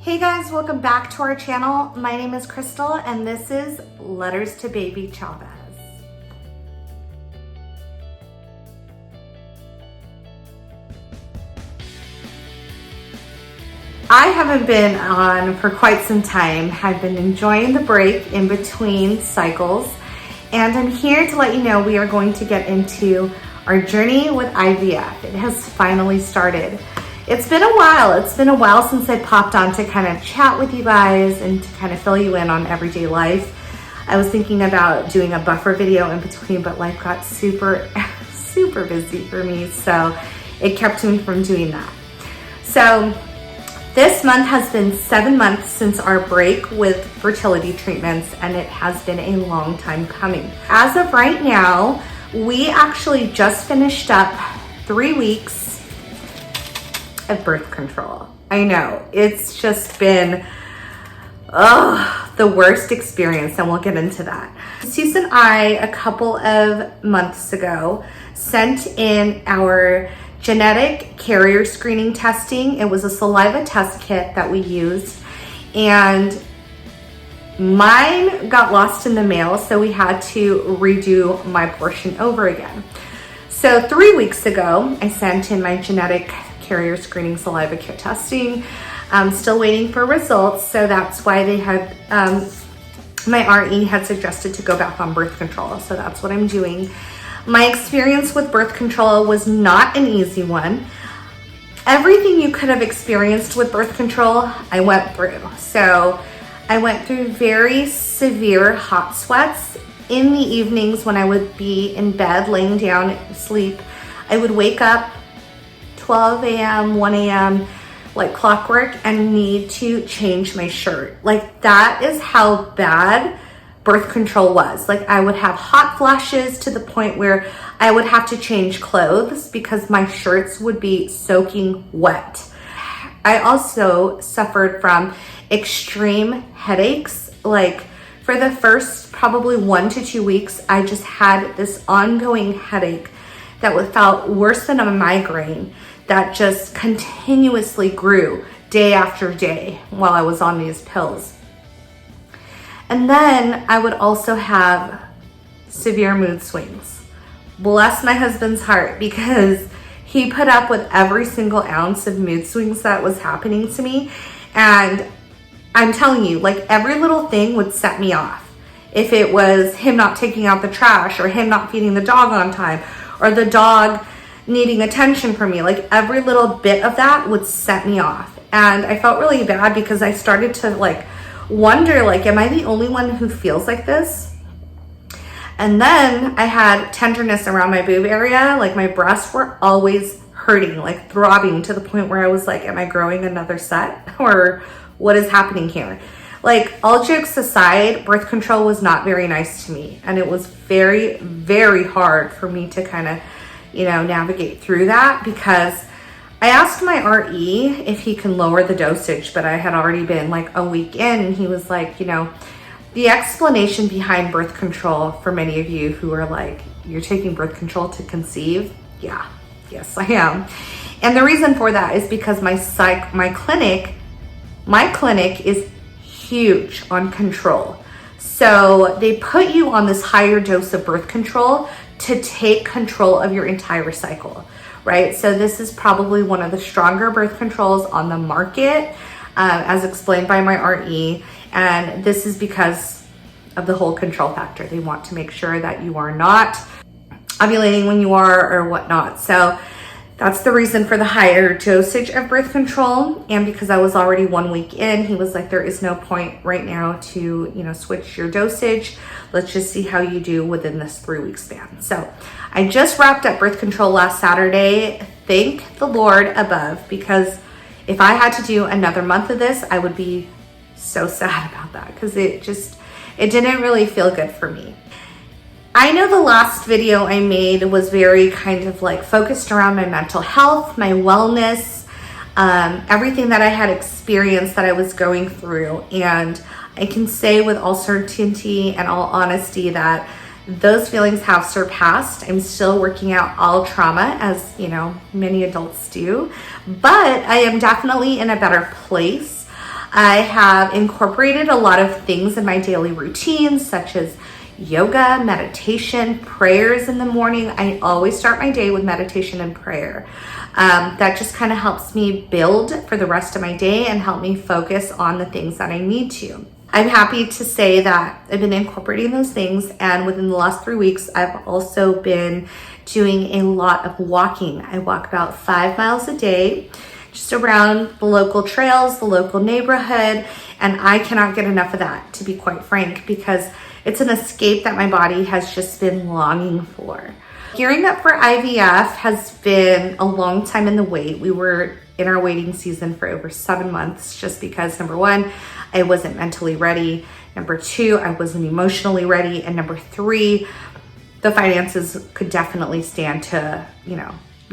Hey guys, welcome back to our channel. My name is Crystal and this is Letters to Baby Chavez. I haven't been on for quite some time. I've been enjoying the break in between cycles, and I'm here to let you know we are going to get into our journey with IVF. It has finally started. It's been a while. It's been a while since I popped on to kind of chat with you guys and to kind of fill you in on everyday life. I was thinking about doing a buffer video in between, but life got super busy for me, so it kept me from doing that. So this month has been 7 months since our break with fertility treatments, and it has been a long time coming. As of right now, we actually just finished up 3 weeks of birth control. I know, it's just been the worst experience, and we'll get into that. Susan and I, a couple of months ago, sent in our genetic carrier screening testing. It was a saliva test kit that we used, and mine got lost in the mail, so we had to redo my portion over again. So 3 weeks ago, I sent in my genetic carrier screening saliva kit testing. I'm still waiting for results, so that's why they had, my RE had suggested to go back on birth control, so that's what I'm doing. My experience with birth control was not an easy one. Everything you could have experienced with birth control, I went through. So I went through very severe hot sweats in the evenings when I would be in bed laying down asleep. I would wake up 12 a.m., 1 a.m., like clockwork, and need to change my shirt. Like, that is how bad birth control was. Like, I would have hot flashes to the point where I would have to change clothes because my shirts would be soaking wet. I also suffered from extreme headaches. Like, for the first probably 1 to 2 weeks, I just had this ongoing headache that felt worse than a migraine, that just continuously grew day after day while I was on these pills. And then I would also have severe mood swings. Bless my husband's heart, because he put up with every single ounce of mood swings that was happening to me. And I'm telling you, like, every little thing would set me off. If it was him not taking out the trash, or him not feeding the dog on time, or the dog needing attention from me, like, every little bit of that would set me off. And I felt really bad because I started to like wonder, like, am I the only one who feels like this? And then I had tenderness around my boob area. Like, my breasts were always hurting, like throbbing, to the point where I was like, am I growing another set, or what is happening here? Like, all jokes aside, birth control was not very nice to me, and it was very, very hard for me to kind of, navigate through that, because I asked my RE if he can lower the dosage, but I had already been like a week in, and he was like, the explanation behind birth control, for many of you who are like, you're taking birth control to conceive? Yeah, yes, I am. And the reason for that is because my clinic is huge on control. So they put you on this higher dose of birth control to take control of your entire cycle, right? So this is probably one of the stronger birth controls on the market, as explained by my RE. And this is because of the whole control factor. They want to make sure that you are not ovulating when you are, or whatnot. So that's the reason for the higher dosage of birth control. And because I was already 1 week in, he was like, there is no point right now to, switch your dosage. Let's just see how you do within this 3 week span. So I just wrapped up birth control last Saturday. Thank the Lord above, because if I had to do another month of this, I would be so sad about that, because it didn't really feel good for me. I know the last video I made was very kind of like focused around my mental health, my wellness, everything that I had experienced that I was going through. And I can say with all certainty and all honesty that those feelings have surpassed. I'm still working out all trauma, as many adults do, but I am definitely in a better place. I have incorporated a lot of things in my daily routine, such as yoga, meditation, prayers in the morning. I always start my day with meditation and prayer. That just kind of helps me build for the rest of my day and help me focus on the things that I need to. I'm happy to say that I've been incorporating those things, and within the last 3 weeks, I've also been doing a lot of walking. I walk about 5 miles a day, just around the local trails, the local neighborhood, and I cannot get enough of that, to be quite frank, because it's an escape that my body has just been longing for. Gearing up for IVF has been a long time in the wait. We were in our waiting season for over 7 months, just because number one, I wasn't mentally ready. Number two, I wasn't emotionally ready. And number three, the finances could definitely stand to,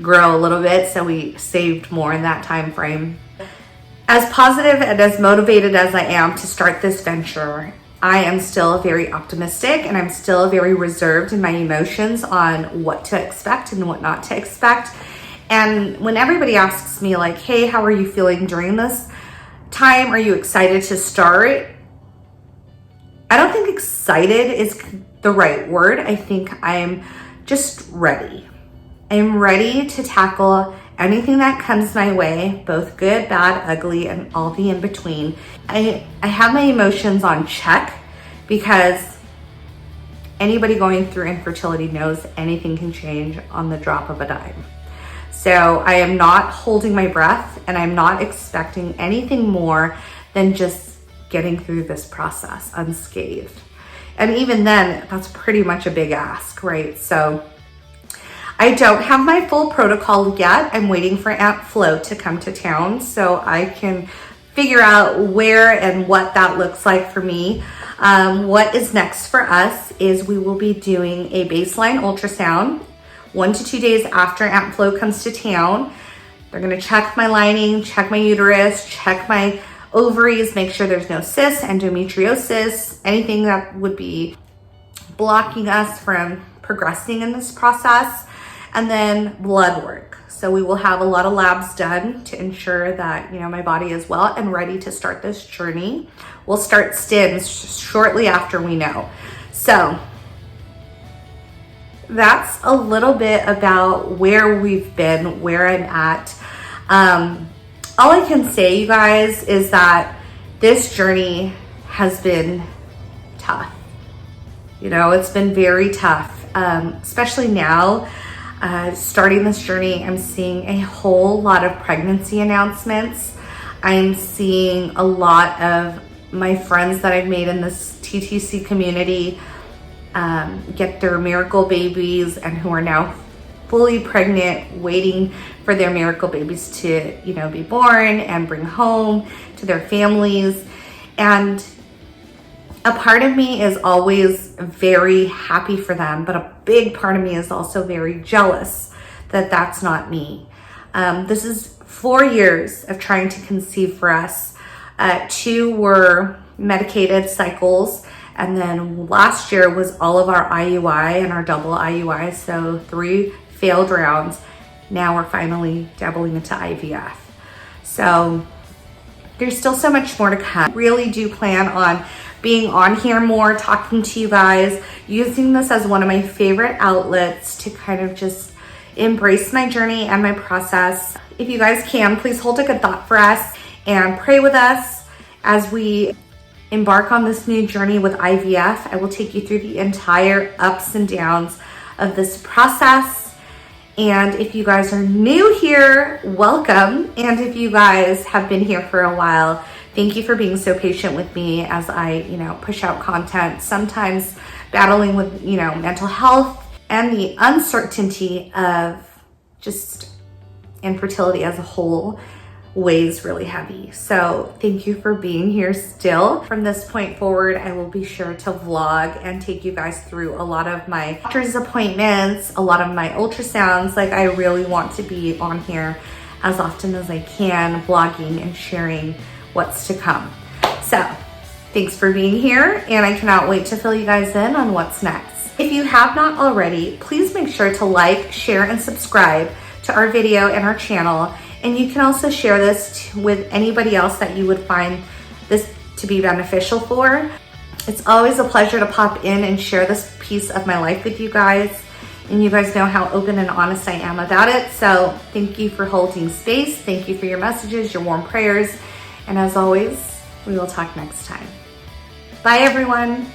grow a little bit. So we saved more in that time frame. As positive and as motivated as I am to start this venture, I am still very optimistic, and I'm still very reserved in my emotions on what to expect and what not to expect. And when everybody asks me like, hey, how are you feeling during this time? Are you excited to start? I don't think excited is the right word. I think I'm just ready. I'm ready to tackle anything that comes my way, both good, bad, ugly, and all the in between. I have my emotions on check, because anybody going through infertility knows anything can change on the drop of a dime. So I am not holding my breath, and I'm not expecting anything more than just getting through this process unscathed. And even then, that's pretty much a big ask, right? So I don't have my full protocol yet. I'm waiting for Aunt Flo to come to town so I can figure out where and what that looks like for me. What is next for us is we will be doing a baseline ultrasound 1 to 2 days after Aunt Flo comes to town. They're gonna check my lining, check my uterus, check my ovaries, make sure there's no cysts, endometriosis, anything that would be blocking us from progressing in this process, and then blood work. So we will have a lot of labs done to ensure that, my body is well and ready to start this journey. We'll start stims shortly after we know. So that's a little bit about where we've been, where I'm at. All I can say, you guys, is that this journey has been tough. It's been very tough, especially now. Starting this journey, I'm seeing a whole lot of pregnancy announcements. I'm seeing a lot of my friends that I've made in this TTC community get their miracle babies, and who are now fully pregnant, waiting for their miracle babies to, be born and bring home to their families. And a part of me is always very happy for them, but a big part of me is also very jealous that that's not me. This is 4 years of trying to conceive for us. 2 were medicated cycles, and then last year was all of our IUI and our double IUI, so 3 failed rounds. Now we're finally dabbling into IVF. So there's still so much more to come. I really do plan on being on here more, talking to you guys, using this as one of my favorite outlets to kind of just embrace my journey and my process. If you guys can, please hold a good thought for us and pray with us as we embark on this new journey with IVF. I will take you through the entire ups and downs of this process. And if you guys are new here, welcome. And if you guys have been here for a while, thank you for being so patient with me as I, push out content, sometimes battling with, mental health and the uncertainty of just infertility as a whole weighs really heavy. So thank you for being here still. From this point forward, I will be sure to vlog and take you guys through a lot of my doctor's appointments, a lot of my ultrasounds. Like, I really want to be on here as often as I can, vlogging and sharing what's to come. So thanks for being here, and I cannot wait to fill you guys in on what's next. If you have not already, please make sure to like, share, and subscribe to our video and our channel. And you can also share this with anybody else that you would find this to be beneficial for. It's always a pleasure to pop in and share this piece of my life with you guys. And you guys know how open and honest I am about it. So thank you for holding space. Thank you for your messages, your warm prayers. And as always, we will talk next time. Bye, everyone.